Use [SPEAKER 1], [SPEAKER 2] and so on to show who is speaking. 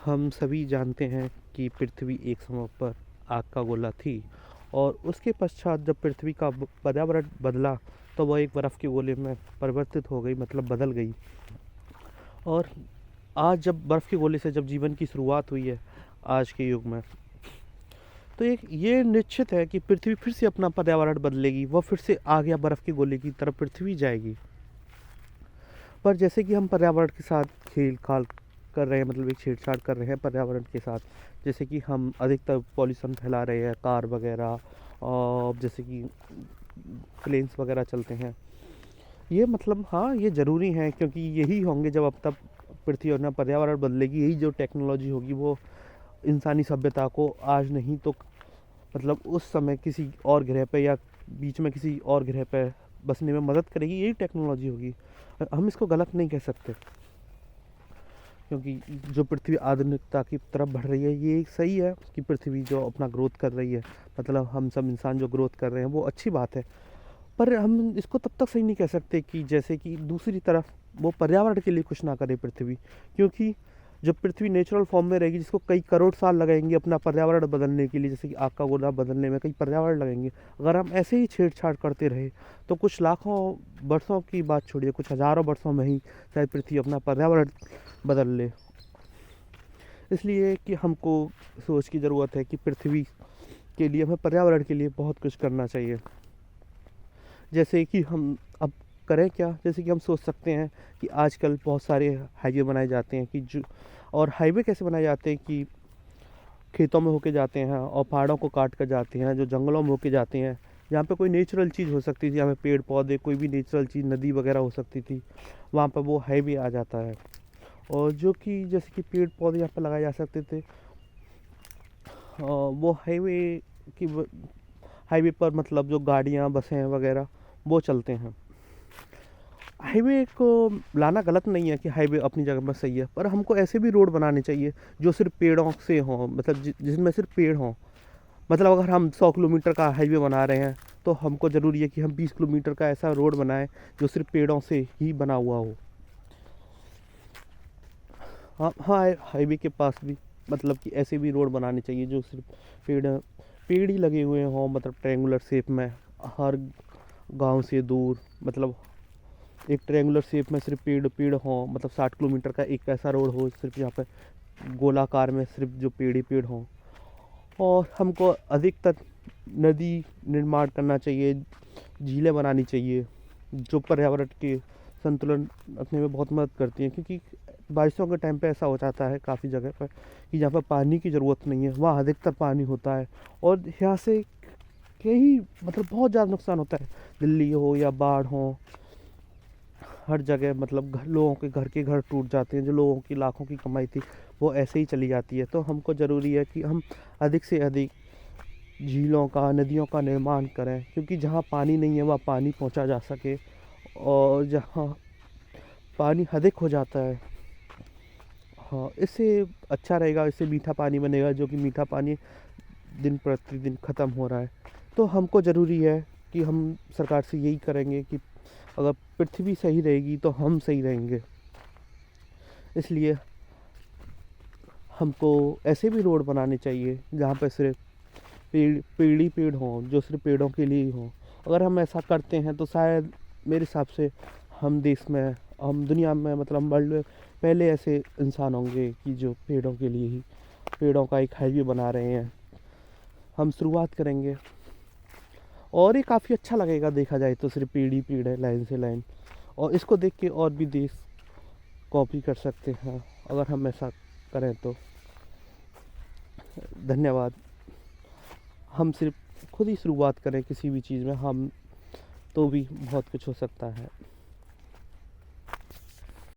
[SPEAKER 1] हम सभी जानते हैं कि पृथ्वी एक समय पर आग का गोला थी और उसके पश्चात जब पृथ्वी का पर्यावरण बदला तो वह एक बर्फ़ के गोले में परिवर्तित हो गई, मतलब बदल गई। और आज जब बर्फ़ के गोले से जब जीवन की शुरुआत हुई है आज के युग में, तो एक ये निश्चित है कि पृथ्वी फिर से अपना पर्यावरण बदलेगी, वह फिर से आग या बर्फ़ के गोले की तरफ पृथ्वी जाएगी। पर जैसे कि हम पर्यावरण के साथ खेल खाल कर रहे हैं, मतलब एक छेड़छाड़ कर रहे हैं पर्यावरण के साथ, जैसे कि हम अधिकतर पॉल्यूशन फैला रहे हैं, कार वगैरह, और जैसे कि प्लेन्स वगैरह चलते हैं। ये मतलब हाँ, ये ज़रूरी है क्योंकि यही होंगे जब अब तक पृथ्वी और ना पर्यावरण बदलेगी, यही जो टेक्नोलॉजी होगी वो इंसानी सभ्यता को आज नहीं तो मतलब उस समय किसी और ग्रह पे या बीच में किसी और ग्रह पे बसने में मदद करेगी, यही टेक्नोलॉजी होगी। हम इसको गलत नहीं कह सकते क्योंकि जो पृथ्वी आधुनिकता की तरफ बढ़ रही है ये सही है कि पृथ्वी जो अपना ग्रोथ कर रही है, मतलब हम सब इंसान जो ग्रोथ कर रहे हैं वो अच्छी बात है। पर हम इसको तब तक सही नहीं कह सकते कि जैसे कि दूसरी तरफ वो पर्यावरण के लिए कुछ ना करे पृथ्वी, क्योंकि जब पृथ्वी नेचुरल फॉर्म में रहेगी जिसको कई करोड़ साल लगेंगे अपना पर्यावरण बदलने के लिए, जैसे कि आग का गोला बदलने में कई पर्यावरण लगेंगे। अगर हम ऐसे ही छेड़छाड़ करते रहे तो कुछ लाखों वर्षों की बात छोड़िए, कुछ हज़ारों वर्षों में ही शायद पृथ्वी अपना पर्यावरण बदल ले। इसलिए कि हमको सोच की ज़रूरत है कि पृथ्वी के लिए, हमें पर्यावरण के लिए बहुत कुछ करना चाहिए। जैसे कि हम अब करें क्या, जैसे कि हम सोच सकते हैं कि आजकल बहुत सारे हाईवे बनाए जाते हैं कि जो, और हाईवे कैसे बनाए जाते हैं कि खेतों में होके जाते हैं और पहाड़ों को काट कर जाते हैं, जो जंगलों में होके जाते हैं, जहाँ पे कोई नेचुरल चीज़ हो सकती थी, यहाँ पे पेड़ पौधे, कोई भी नेचुरल चीज़, नदी वगैरह हो सकती थी, वहाँ पर वो हाईवे आ जाता है। और जो कि जैसे कि पेड़ पौधे यहाँ पर लगाए जा सकते थे, वो की हाईवे पर मतलब जो गाड़ियाँ बसें वगैरह वो चलते हैं। हाईवे को लाना गलत नहीं है कि हाईवे अपनी जगह पर सही है, पर हमको ऐसे भी रोड बनाने चाहिए जो सिर्फ पेड़ों से हों, मतलब जिसमें सिर्फ पेड़ हों। मतलब अगर हम 100 किलोमीटर का हाईवे बना रहे हैं तो हमको ज़रूरी है कि हम 20 किलोमीटर का ऐसा रोड बनाएं जो सिर्फ पेड़ों से ही बना हुआ हो। हाँ हाँ, हाईवे के पास भी मतलब कि ऐसे भी रोड बनाने चाहिए जो सिर्फ पेड़ पेड़ ही लगे हुए हों, मतलब ट्रायंगुलर शेप में, हर गांव से दूर, मतलब एक ट्रायंगुलर शेप में सिर्फ पेड़ पेड़ हों, मतलब 60 किलोमीटर का एक ऐसा रोड हो सिर्फ जहाँ पे गोलाकार में सिर्फ जो पेड़ ही पेड़ हों। और हमको अधिकतर नदी निर्माण करना चाहिए, झीलें बनानी चाहिए जो पर्यावरण के संतुलन रखने में बहुत मदद करती हैं, क्योंकि बारिशों के टाइम पे ऐसा हो जाता है काफ़ी जगह पर कि जहाँ पर पानी की ज़रूरत नहीं है वहाँ अधिकतर पानी होता है, और यहाँ से कई मतलब बहुत ज़्यादा नुकसान होता है। दिल्ली हो या बाढ़ हो, हर जगह मतलब लोगों के घर टूट जाते हैं, जो लोगों की लाखों की कमाई थी वो ऐसे ही चली जाती है। तो हमको ज़रूरी है कि हम अधिक से अधिक झीलों का, नदियों का निर्माण करें, क्योंकि जहाँ पानी नहीं है वहाँ पानी पहुँचा जा सके, और जहाँ पानी अधिक हो जाता है, हाँ, इससे अच्छा रहेगा, इससे मीठा पानी बनेगा, जो कि मीठा पानी दिन प्रतिदिन ख़त्म हो रहा है। तो हमको ज़रूरी है कि हम सरकार से यही करेंगे कि अगर पृथ्वी सही रहेगी तो हम सही रहेंगे। इसलिए हमको ऐसे भी रोड बनाने चाहिए जहाँ पर सिर्फ पेड़ ही पेड़ हों, जो सिर्फ पेड़ों के लिए ही हों। अगर हम ऐसा करते हैं तो शायद मेरे हिसाब से हम देश में, हम दुनिया में, मतलब वर्ल्ड में पहले ऐसे इंसान होंगे कि जो पेड़ों के लिए ही पेड़ों का एक हाईवे बना रहे हैं। हम शुरुआत करेंगे और ये काफ़ी अच्छा लगेगा, देखा जाए तो सिर्फ पेड़ ही पेड़ है लाइन से लाइन, और इसको देख के और भी देश कॉपी कर सकते हैं अगर हम ऐसा करें तो। धन्यवाद। हम सिर्फ खुद ही शुरुआत करें किसी भी चीज़ में, हम तो भी बहुत कुछ हो सकता है।